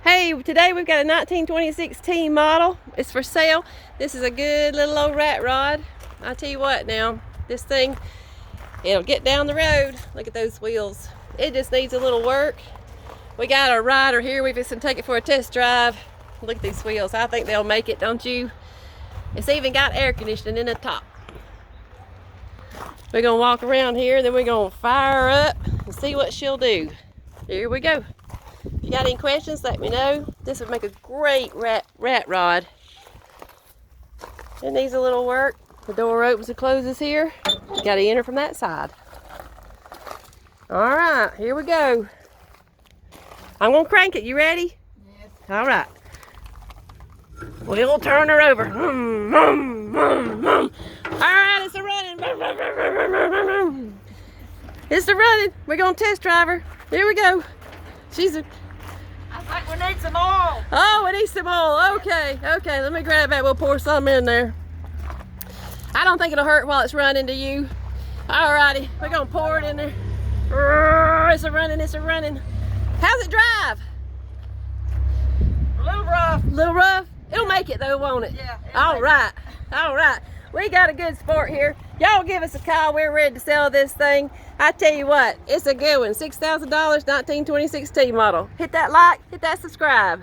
Hey, today we've got a 1926 T model. It's for sale. This is a good little old rat rod. I tell you what now, this thing, it'll get down the road. Look at those wheels. It just needs a little work. We got our rider here. We're just gonna take it for a test drive. Look at these wheels. I think they'll make it, don't you? It's even got air conditioning in the top. We're gonna walk around here, then we're gonna fire her up and see what she'll do. Here we go. If you got any questions, let me know. This would make a great rat rod. It needs a little work. The door opens and closes here. You gotta enter from that side. All right, here we go. I'm gonna crank it. You ready? Yes. All right. We'll turn her over. All right, it's a running. It's a running. We're gonna test drive her. Here we go. She's a... I think we need some oil. Oh, it needs some oil. Okay, let me grab that. We'll pour some in there. I don't think it'll hurt while it's running to you. Alrighty, we're gonna pour it in there. It's a running. How's it drive? A little rough. Little rough? It'll make it though, won't it? Yeah. All right. We got a good sport here. Y'all give us a call. We're ready to sell this thing. I tell you what, it's a good one. $6,000, 1926 T model. Hit that like, hit that subscribe.